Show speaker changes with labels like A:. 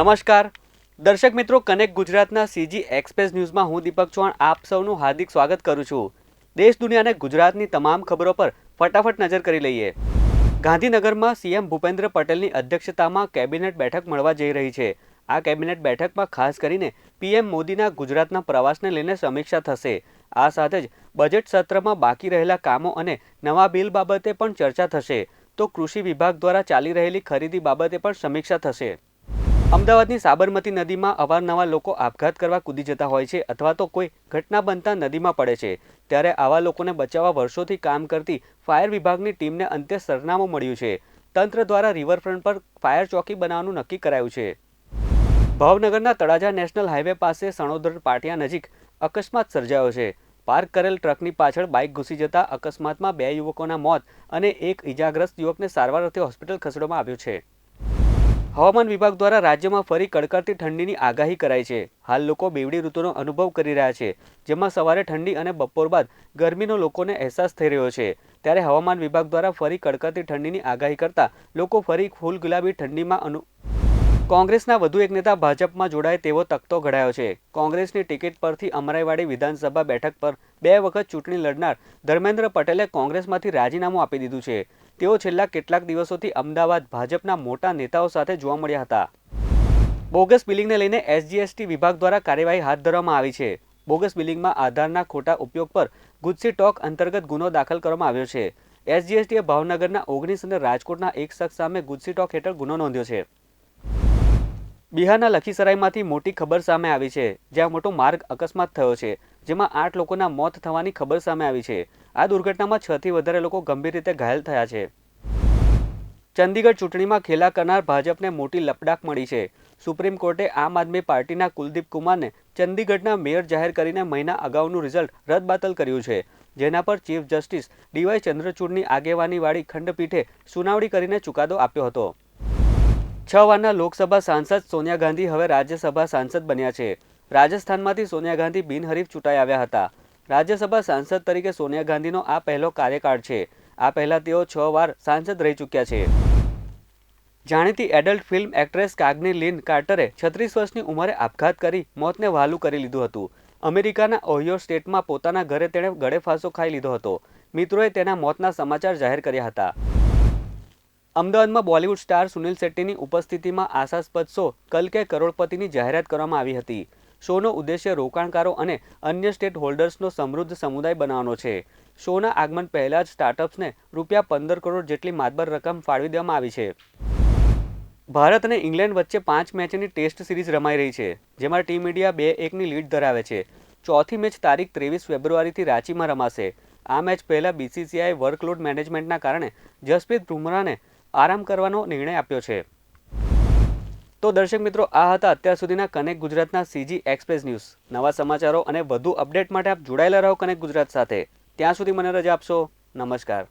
A: નમસ્કાર દર્શક મિત્રો, કનેક્ટ ગુજરાતના સીજી એક્સપ્રેસ ન્યૂઝમાં હું દીપક ચૌહાણ આપ સૌનું હાર્દિક સ્વાગત કરું છું। દેશ દુનિયા અને ગુજરાતની તમામ ખબરો પર ફટાફટ નજર કરી લઈએ। ગાંધીનગરમાં સીએમ ભૂપેન્દ્ર પટેલની અધ્યક્ષતામાં કેબિનેટ બેઠક મળવા જઈ રહી છે। આ કેબિનેટ બેઠકમાં ખાસ કરીને પીએમ મોદીના ગુજરાતના પ્રવાસને લઈને સમીક્ષા થશે। આ સાથે જ બજેટ સત્રમાં બાકી રહેલા કામો અને નવા બિલ બાબતે પણ ચર્ચા થશે। તો કૃષિ વિભાગ દ્વારા ચાલી રહેલી ખરીદી બાબતે પણ સમીક્ષા થશે। અમદાવાદની સાબરમતી નદીમાં અવારનવાર લોકો આપઘાત કરવા કૂદી જતા હોય છે અથવા તો કોઈ ઘટના બનતા નદીમાં પડે છે, ત્યારે આવા લોકોને બચાવવા વર્ષોથી કામ કરતી ફાયર વિભાગની ટીમને અંતે સરનામું મળ્યું છે। તંત્ર દ્વારા રિવરફ્રન્ટ પર ફાયર ચોકી બનાવવાનું નક્કી કરાયું છે। ભાવનગરના તળાજા નેશનલ હાઈવે પાસે સણોદર પાટિયા નજીક અકસ્માત સર્જાયો છે। પાર્ક કરેલ ટ્રકની પાછળ બાઇક ઘૂસી જતા અકસ્માતમાં 2 યુવકોના મોત અને એક ઇજાગ્રસ્ત યુવકને સારવાર અર્થે હોસ્પિટલ ખસેડવામાં આવ્યો છે। હવામાન વિભાગ દ્વારા રાજ્યમાં ફરી કડકડતી ઠંડીની આગાહી કરાઈ છે। હાલ લોકો બેવડી ઋતુનો અનુભવ કરી રહ્યા છે, જેમાં સવારે ઠંડી અને બપોર બાદ ગરમીનો લોકોને અહેસાસ થઈ રહ્યો છે। ત્યારે હવામાન વિભાગ દ્વારા ફરી કડકડતી ઠંડીની આગાહી કરતા લોકો ફરી ફૂલ ગુલાબી ઠંડીમાં કોંગ્રેસના વધુ એક નેતા ભાજપમાં જોડાય તેવો તકતો ઘડાયો છે। કોંગ્રેસની ટિકિટ પરથી અમરાઈવાડી વિધાનસભા બેઠક પર 2 વખત ચૂંટણી લડનાર ધર્મેન્દ્ર પટેલે કોંગ્રેસમાંથી રાજીનામું આપી દીધું છે। તેઓ છેલ્લા કેટલાક દિવસોથી અમદાવાદ ભાજપના મોટા નેતાઓ સાથે જોવા મળ્યા હતા। બોગસ બિલિંગને લઈને એસજીએસટી વિભાગ દ્વારા કાર્યવાહી હાથ ધરવામાં આવી છે। બોગસ બિલિંગમાં આધારના ખોટા ઉપયોગ પર ગુજસી ટોક અંતર્ગત ગુનો દાખલ કરવામાં આવ્યો છે। એસજીએસટીએ ભાવનગરના 19 અને રાજકોટના એક શખ્સ સામે ગુજસી ટોક હેઠળ ગુનો નોંધ્યો છે। બિહારના લખીસરાયમાંથી મોટી ખબર સામે આવી છે, જ્યાં મોટો માર્ગ અકસ્માત થયો છે, જેમાં 8 લોકોના મોત થવાની ખબર સામે આવી છે। આ દુર્ઘટનામાં 6 થી વધારે લોકો ગંભીર રીતે ઘાયલ થયા છે। ચંદીગઢ ચૂંટણીમાં ખેલા કરનાર ભાજપને મોટી લપડાક મળી છે। સુપ્રીમ કોર્ટે આમ આદમી પાર્ટીના કુલદીપ કુમારને ચંદીગઢના મેયર જાહેર કરીને મહિના અગાઉનું રિઝલ્ટ રદબાતલ કર્યું છે, જેના પર ચીફ જસ્ટિસ ડીવાય ચંદ્રચૂડની આગેવાનીવાળી ખંડપીઠે સુનાવણી કરીને ચુકાદો આપ્યો હતો। 6 વારના લોકસભા સાંસદ સોનિયા ગાંધી હવે રાજ્યસભા સાંસદ બન્યા છે। રાજસ્થાનમાંથી સોનિયા ગાંધી બિનહરીફ ચૂંટાઈ આવ્યા હતા। રાજ્યસભા સાંસદ તરીકે સોનિયા ગાંધીનો આ પહેલો કાર્યકાળ છે। આ પહેલા તેઓ 6 વાર સાંસદ રહી ચૂક્યા છે। જાણીતી એડલ્ટ ફિલ્મ એક્ટ્રેસ કાગ્ની લિન કાર્ટરે 36 વર્ષની ઉંમરે આપઘાત કરી મોતને વહાલું કરી લીધું હતું। અમેરિકાના ઓહિયો સ્ટેટમાં પોતાના ઘરે તેણે ગળે ફાંસો ખાઈ લીધો હતો। મિત્રોએ તેના મોતના સમાચાર જાહેર કર્યા હતા। અમદાવાદમાં બોલિવૂડ સ્ટાર સુનિલ શેટ્ટીની ઉપસ્થિતિમાં આશાસ્પદ શો કલ કે કરોડપતિની જાહેરાત કરવામાં આવી હતી। શોનો ઉદ્દેશ્ય રોકાણકારો અને અન્ય સ્ટેક હોલ્ડર્સનો સમૃદ્ધ સમુદાય બનાવવાનો છે। શોના આગમન પહેલા જ સ્ટાર્ટઅપ્સને ₹15 કરોડ જેટલી માતબર રકમ ફાળવી દેવામાં આવી છે। ભારત અને ઇંગ્લેન્ડ વચ્ચે 5 મેચની ટેસ્ટ સિરીઝ રમાઈ રહી છે, જેમાં ટીમ ઇન્ડિયા 2-1ની લીડ ધરાવે છે। ચોથી મેચ તારીખ 23 ફેબ્રુઆરીથી રાંચીમાં રમાશે। આ મેચ પહેલા બીસીસીઆઈએ વર્કલોડ મેનેજમેન્ટના કારણે જસપ્રીત બુમરાહને આરામ કરવાનો નિર્ણય આપ્યો છે। તો દર્શક મિત્રો, આ હતા અત્યાર સુધીના કનેક્ટ ગુજરાતના સીજી એક્સપ્રેસ ન્યૂઝ। નવા સમાચારો અને વધુ અપડેટ માટે આપ જોડાયેલા રહો કનેક્ટ ગુજરાત સાથે। ત્યાં સુધી મને રજા આપશો। નમસ્કાર।